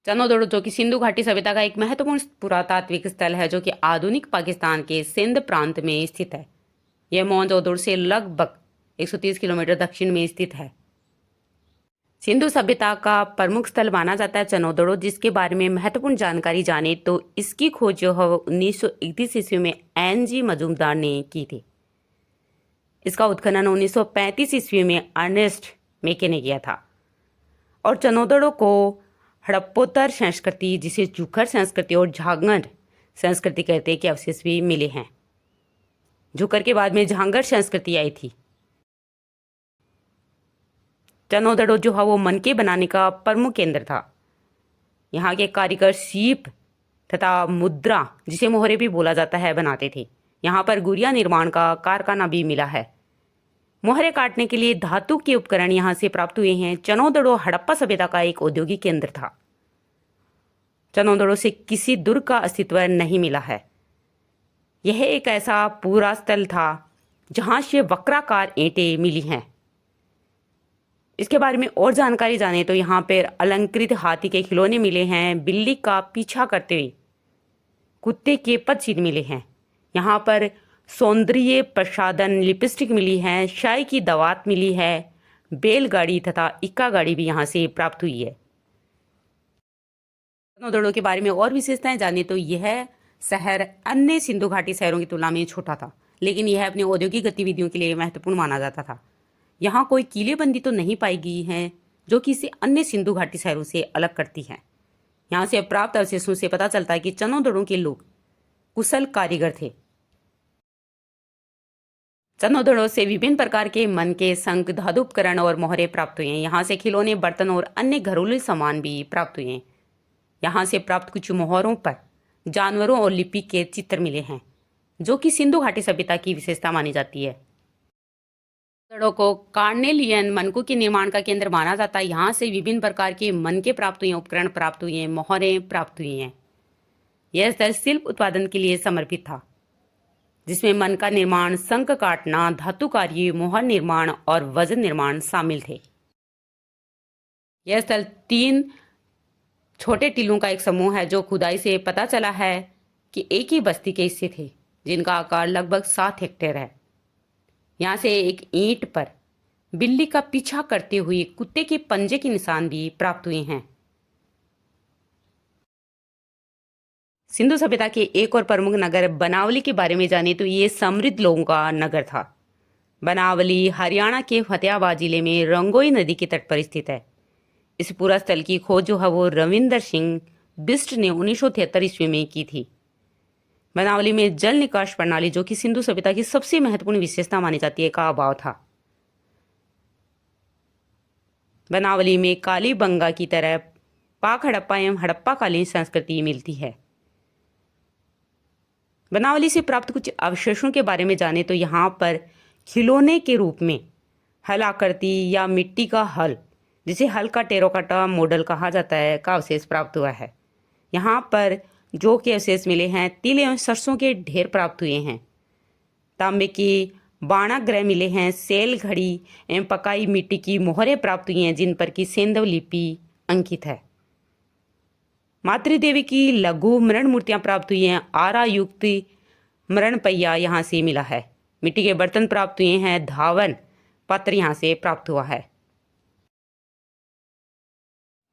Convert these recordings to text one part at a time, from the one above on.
चनोदड़ो जो कि सिंधु घाटी सभ्यता का एक महत्वपूर्ण पुरातात्विक स्थल है जो कि आधुनिक पाकिस्तान के सिंध प्रांत में स्थित है। यह मोहनजोदड़ो से लगभग 130 किलोमीटर दक्षिण में स्थित है। सिंधु सभ्यता का प्रमुख स्थल माना जाता है चनोदड़ो, जिसके बारे में महत्वपूर्ण जानकारी जाने तो इसकी खोज जो है 1931 ईस्वी में NG मजूमदार ने की थी। इसका उत्खनन 1935 ईस्वी में अर्नेस्ट मेके ने किया था। और चनोदड़ो को हड़प्पोत्तर संस्कृति, जिसे जुखर संस्कृति और झांगड़ संस्कृति कहते हैं, के अवशेष भी मिले हैं। जुकर के बाद में झांगड़ संस्कृति आई थी। चनोदड़ो जो है वो मनके बनाने का प्रमुख केंद्र था। यहाँ के कारीगर सीप तथा मुद्रा, जिसे मोहरे भी बोला जाता है, बनाते थे। यहाँ पर गुड़िया निर्माण का कारखाना भी मिला है। मोहरे काटने के लिए धातु के उपकरण यहाँ से प्राप्त हुए हैं। चनोदड़ो हड़प्पा सभ्यता का एक औद्योगिक केंद्र था। चनोदड़ो से किसी दुर्ग का अस्तित्व नहीं मिला है। यह एक ऐसा पूरा स्थल था जहां से वक्राकार ईंटें मिली हैं। इसके बारे में और जानकारी जाने तो यहाँ पर अलंकृत हाथी के खिलौने मिले हैं, बिल्ली का पीछा करते हुए कुत्ते के पदचिन्ह मिले हैं। यहाँ पर सौंदर्य प्रसाधन लिपस्टिक मिली है, चाय की दवात मिली है, बैलगाड़ी तथा इक्का गाड़ी भी यहाँ से प्राप्त हुई है। चनोदड़ो के बारे में और विशेषताएं जाने तो यह शहर अन्य सिंधु घाटी शहरों की तुलना में छोटा था, लेकिन यह अपनी औद्योगिक गतिविधियों के लिए महत्वपूर्ण माना जाता था। यहाँ कोई किलेबंदी तो नहीं पाई गई है जो कि इसे अन्य सिंधु घाटी शहरों से अलग करती है। यहाँ से प्राप्त अवशेषों से पता चलता है कि चनोदड़ो के लोग कुशल कारीगर थे। चनोदड़ो से विभिन्न प्रकार के मनके, शंख, धातु उपकरण और मोहरे प्राप्त हुए हैं। यहाँ से खिलौने, बर्तन और अन्य घरेलू सामान भी प्राप्त हुए हैं। यहाँ से प्राप्त कुछ मोहरों पर जानवरों और लिपि के चित्र मिले हैं, जो कि सिंधु घाटी सभ्यता की विशेषता मानी जाती है। चनोदड़ो को कार्नेलियन मनकों के निर्माण का केंद्र माना जाता है। यहाँ से विभिन्न प्रकार के मनके प्राप्त हुए हैं, उपकरण प्राप्त हुए हैं, मोहरें प्राप्त हुई हैं। यह स्थल शिल्प उत्पादन के लिए समर्पित था, जिसमें मन का निर्माण, शंख काटना, धातु कार्य, मोहर निर्माण और वजन निर्माण शामिल थे। यह स्थल 3 छोटे टीलों का एक समूह है जो खुदाई से पता चला है कि एक ही बस्ती के हिस्से थे, जिनका आकार लगभग 7 हेक्टेयर है। यहाँ से एक ईंट पर बिल्ली का पीछा करते हुए कुत्ते के पंजे के निशान भी प्राप्त हुए हैं। सिंधु सभ्यता के एक और प्रमुख नगर बनावली के बारे में जाने तो ये समृद्ध लोगों का नगर था। बनावली हरियाणा के फतेहाबाद जिले में रंगोई नदी के तट पर स्थित है। इस पूरा स्थल की खोज जो है वो रविंदर सिंह बिस्ट ने 1973 ईस्वी में की थी। बनावली में जल निकास प्रणाली, जो कि सिंधु सभ्यता की सबसे महत्वपूर्ण विशेषता मानी जाती है, का अभाव था। बनावली में कालीबंगा की तरह पाक हड़प्पा एवं हड़प्पाकालीन संस्कृति मिलती है। बनावली से प्राप्त कुछ अवशेषों के बारे में जाने तो यहाँ पर खिलौने के रूप में हल आकृति या मिट्टी का हल, जिसे हल का टेराकोटा मॉडल कहा जाता है, का अवशेष प्राप्त हुआ है। यहाँ पर जो के अवशेष मिले हैं, तिल एवं सरसों के ढेर प्राप्त हुए हैं। तांबे की बाणाग्रह मिले हैं, सेल घड़ी एवं पकाई मिट्टी की मोहरें प्राप्त हुई हैं, जिन पर की सेंधव लिपि अंकित है। मातृदेवी की लघु मृण मूर्तियां प्राप्त हुई हैं। आरा युक्त मृण पहिया यहाँ से मिला है। मिट्टी के बर्तन प्राप्त हुए हैं। धावन पात्र यहाँ से प्राप्त हुआ है।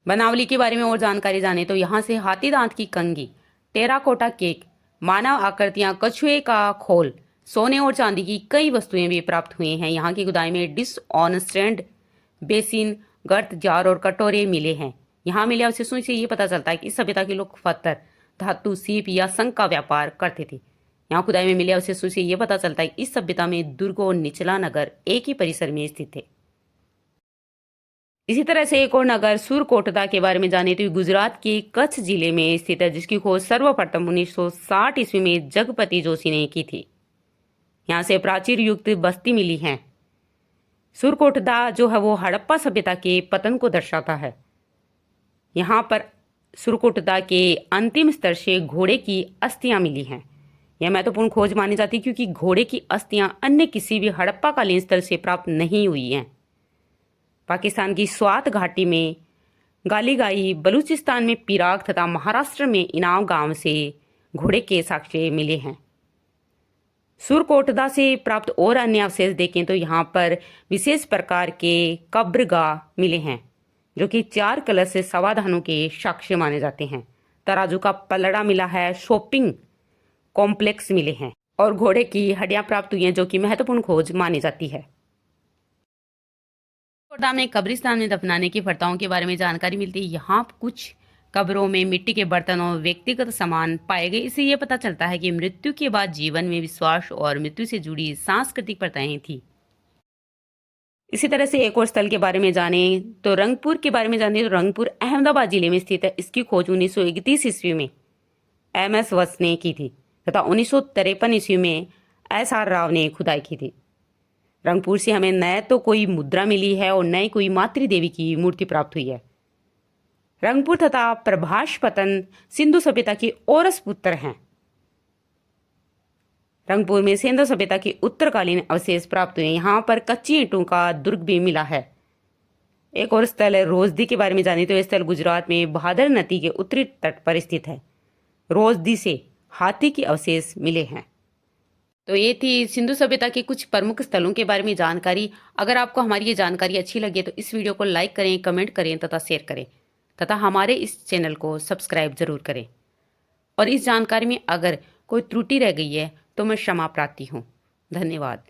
बनावली के बारे में और जानकारी जाने तो यहाँ से हाथी दांत की कंघी, टेराकोटा केक, मानव आकृतियां, कछुए का खोल, सोने और चांदी की कई वस्तुएं भी प्राप्त हुई हैं। यहाँ की खुदाई में डिश ऑन स्टैंड, बेसिन, गर्त, जार और कटोरे मिले हैं। यहाँ मिले अवशेषों से ये पता चलता है कि इस सभ्यता के लोग पत्थर, धातु, सीप या शंख का व्यापार करते थे। यहाँ खुदाई में मिले अवशेषों से ये पता चलता है कि इस सभ्यता में दुर्ग और निचला नगर एक ही परिसर में स्थित थे। इसी तरह से एक और नगर सुरकोटदा के बारे में जाने तो गुजरात के कच्छ जिले में स्थित है, जिसकी खोज सर्वप्रथम 1960 ईस्वी में जगपति जोशी ने की थी। यहाँ से प्राचीर युक्त बस्ती मिली है। सुरकोटदा जो है वो हड़प्पा सभ्यता के पतन को दर्शाता है। यहाँ पर सुरकोटदा के अंतिम स्तर से घोड़े की अस्थियां मिली हैं। यह महत्वपूर्ण खोज मानी जाती है क्योंकि घोड़े की अस्थियां अन्य किसी भी हड़प्पाकालीन स्थल से प्राप्त नहीं हुई हैं। पाकिस्तान की स्वात घाटी में गालीगाई बलूचिस्तान में पिराग तथा महाराष्ट्र में इनाम गांव से घोड़े के साक्ष्य मिले हैं। सुरकोटदा से प्राप्त और अन्य अवशेष देखें तो यहाँ पर विशेष प्रकार के कब्रगाह मिले हैं जो कि 4 कलश से सवाधानों के साक्ष्य माने जाते हैं। तराजू का पलड़ा मिला है, शॉपिंग कॉम्प्लेक्स मिले हैं और घोड़े की हड्डियां प्राप्त हुई हैं जो कि महत्वपूर्ण खोज मानी जाती है। कोटा में कब्रिस्तान में दफनाने की प्रथाओं के बारे में जानकारी मिलती है। यहाँ कुछ कब्रों में मिट्टी के बर्तन और व्यक्तिगत सामान पाए गए। इससे यह पता चलता है कि मृत्यु के बाद जीवन में विश्वास और मृत्यु से जुड़ी सांस्कृतिक प्रथाएं थी। इसी तरह से एक और स्थल के बारे में जाने तो रंगपुर के बारे में जाने तो रंगपुर अहमदाबाद जिले में स्थित है। इसकी खोज 1931 ईस्वी में MS वत्स ने की थी तथा 1953 ईस्वी में SR राव ने खुदाई की थी। रंगपुर से हमें न तो कोई मुद्रा मिली है और न ही कोई मातृदेवी की मूर्ति प्राप्त हुई है। रंगपुर तथा प्रभास पतन सिंधु सभ्यता की औरस पुत्र हैं। रंगपुर में सिंधु सभ्यता की उत्तरकालीन अवशेष प्राप्त हुए। यहाँ पर कच्ची ईंटों का दुर्ग भी मिला है। एक और स्थल है रोजदी के बारे में जाने तो यह स्थल गुजरात में भादर नदी के उत्तरी तट पर स्थित है। रोजदी से हाथी के अवशेष मिले हैं। तो ये थी सिंधु सभ्यता के कुछ प्रमुख स्थलों के बारे में जानकारी। अगर आपको हमारी ये जानकारी अच्छी लगे तो इस वीडियो को लाइक करें, कमेंट करें तथा शेयर करें तथा हमारे इस चैनल को सब्सक्राइब जरूर करें। और इस जानकारी में अगर कोई त्रुटि रह गई है तो मैं क्षमा प्रार्थी हूँ। धन्यवाद।